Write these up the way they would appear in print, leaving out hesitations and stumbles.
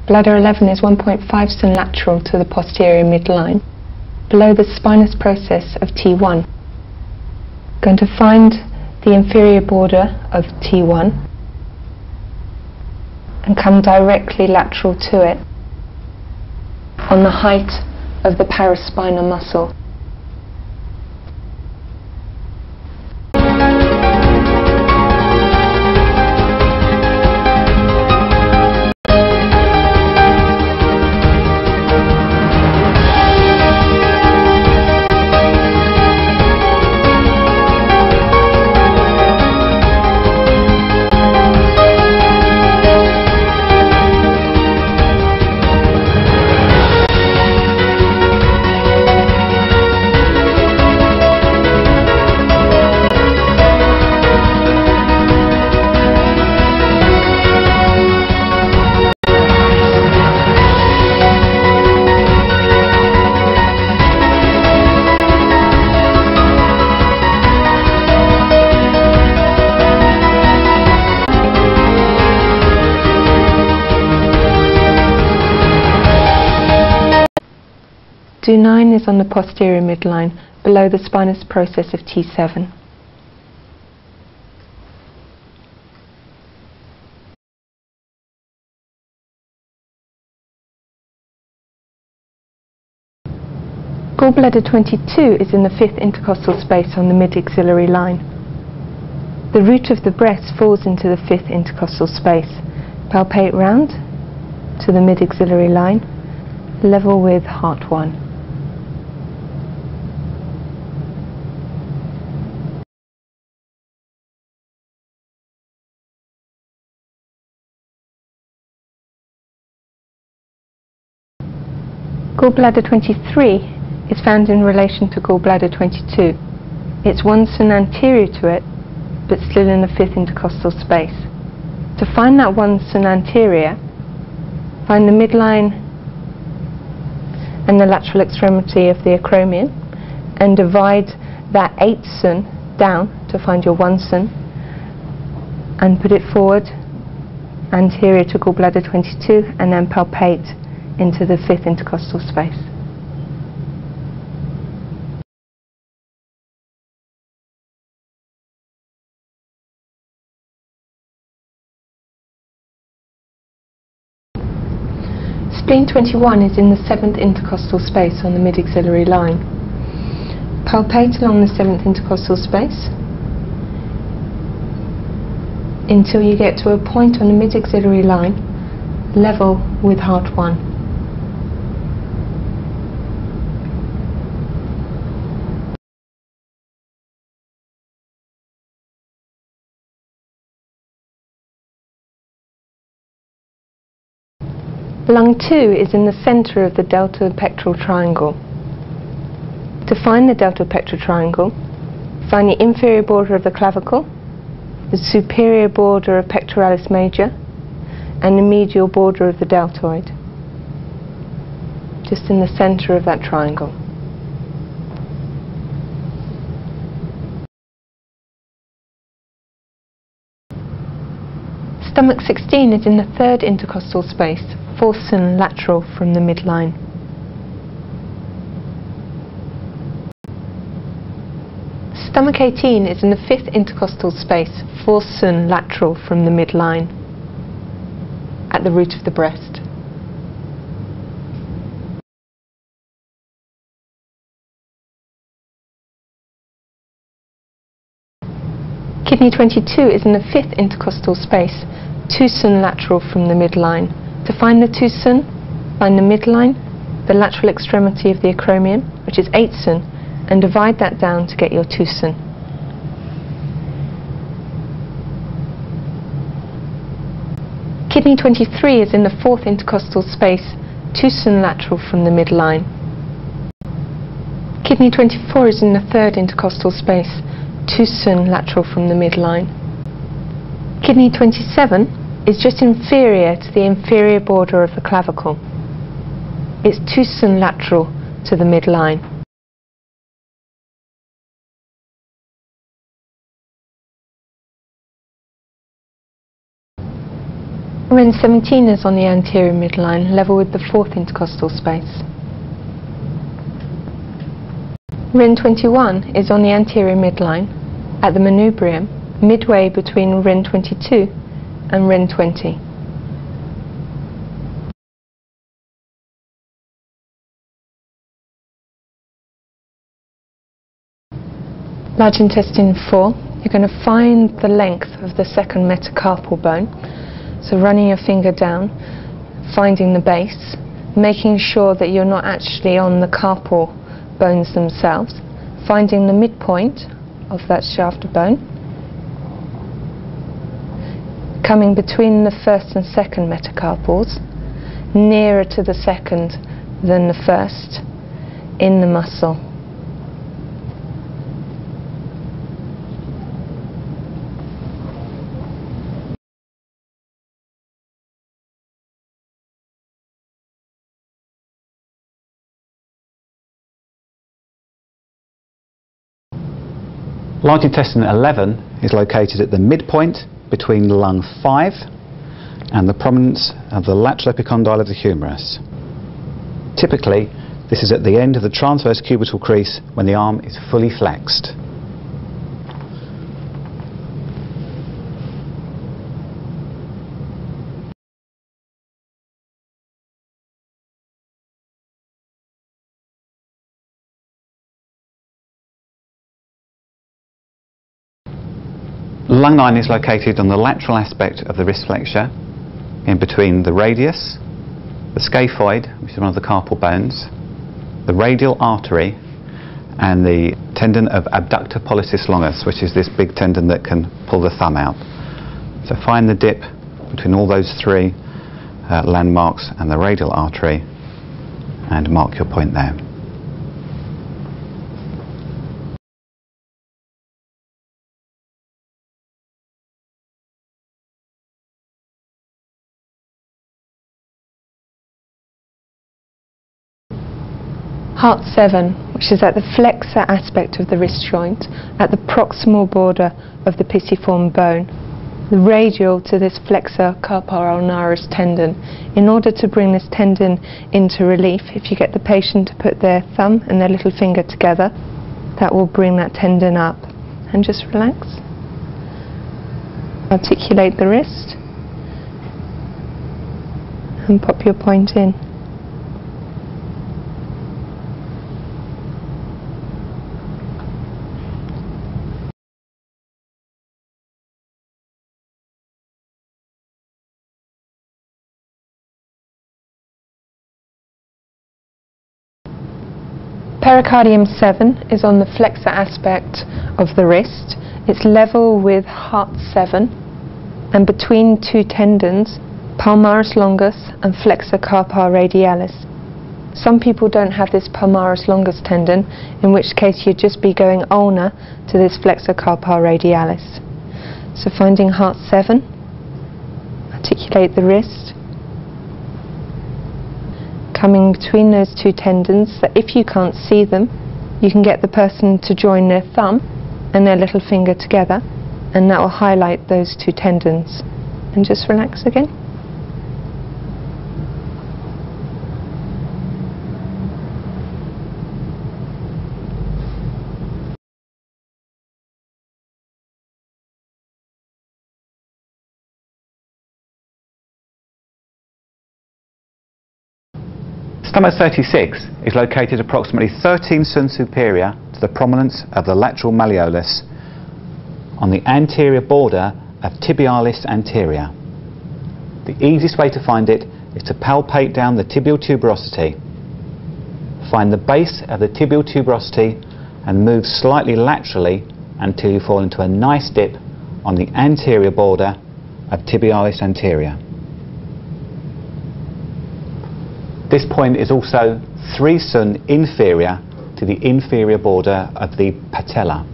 Bladder 11 is 1.5 cm lateral to the posterior midline, below the spinous process of T1. Going to find the inferior border of T1 and come directly lateral to it on the height of the paraspinal muscle. Do9 is on the posterior midline, below the spinous process of T7. Gallbladder 22 is in the 5th intercostal space on the mid-axillary line. The root of the breast falls into the 5th intercostal space. Palpate round to the mid-axillary line, level with heart 1. Gallbladder 23 is found in relation to gallbladder 22. It's 1 cm anterior to it, but still in the 5th intercostal space. To find that 1 cm anterior, find the midline and the lateral extremity of the acromion and divide that 8 cm down to find your 1 cm and put it forward anterior to gallbladder 22 and then palpate into the 5th intercostal space. Spleen 21 is in the 7th intercostal space on the mid-axillary line. Palpate along the 7th intercostal space until you get to a point on the mid-axillary line level with heart 1. Lung 2 is in the centre of the delta pectoral triangle. To find the delta pectoral triangle, find the inferior border of the clavicle, the superior border of pectoralis major, and the medial border of the deltoid. Just in the centre of that triangle. Stomach 16 is in the 3rd intercostal space, 4 cm lateral from the midline. Stomach 18 is in the 5th intercostal space, 4 cm lateral from the midline, at the root of the breast. Kidney 22 is in the 5th intercostal space, 2 cm lateral from the midline. To find the 2 cm, find the midline, the lateral extremity of the acromion, which is 8 cm, and divide that down to get your 2 cm. Kidney 23 is in the 4th intercostal space, 2 cm lateral from the midline. Kidney 24 is in the 3rd intercostal space, 2 cm lateral from the midline. Kidney 27 is just inferior to the inferior border of the clavicle. It's 2 cm lateral to the midline. Ren 17 is on the anterior midline, level with the fourth intercostal space. Ren 21 is on the anterior midline, at the manubrium, midway between Ren 22 and Ren 20. Large intestine 4, you're going to find the length of the second metacarpal bone. So running your finger down, finding the base, making sure that you're not actually on the carpal bones themselves, finding the midpoint of that shaft of bone, coming between the first and second metacarpals, nearer to the second than the first in the muscle. Large intestine 11 is located at the midpoint between lung 5 and the prominence of the lateral epicondyle of the humerus. Typically, this is at the end of the transverse cubital crease when the arm is fully flexed. Lung 9 is located on the lateral aspect of the wrist flexure, in between the radius, the scaphoid, which is one of the carpal bones, the radial artery, and the tendon of abductor pollicis longus, which is this big tendon that can pull the thumb out. So find the dip between all those three landmarks and the radial artery and mark your point there. Heart 7, which is at the flexor aspect of the wrist joint, at the proximal border of the pisiform bone, the radial to this flexor carpal ulnaris tendon. In order to bring this tendon into relief, if you get the patient to put their thumb and their little finger together, that will bring that tendon up. And just relax. Articulate the wrist and pop your point in. Pericardium 7 is on the flexor aspect of the wrist. It's level with heart 7 and between two tendons, palmaris longus and flexor carpal radialis. Some people don't have this palmaris longus tendon, in which case you'd just be going ulnar to this flexor carpal radialis. So finding heart 7, articulate the wrist, coming between those two tendons, so if you can't see them, you can get the person to join their thumb and their little finger together, and that will highlight those two tendons. And just relax again. Stomach 36 is located approximately 13 cm superior to the prominence of the lateral malleolus on the anterior border of tibialis anterior. The easiest way to find it is to palpate down the tibial tuberosity. Find the base of the tibial tuberosity and move slightly laterally until you fall into a nice dip on the anterior border of tibialis anterior. This point is also 3 cm inferior to the inferior border of the patella.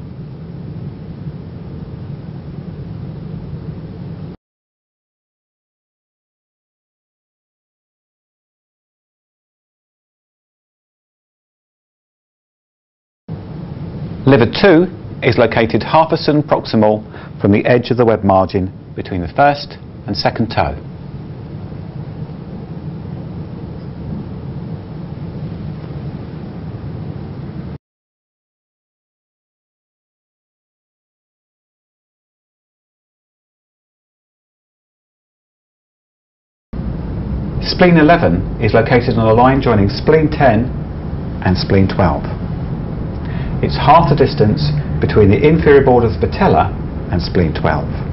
Liver 2 is located half a cm proximal from the edge of the web margin between the first and second toe. Spleen 11 is located on the line joining spleen 10 and spleen 12. It's half the distance between the inferior border of the patella and spleen 12.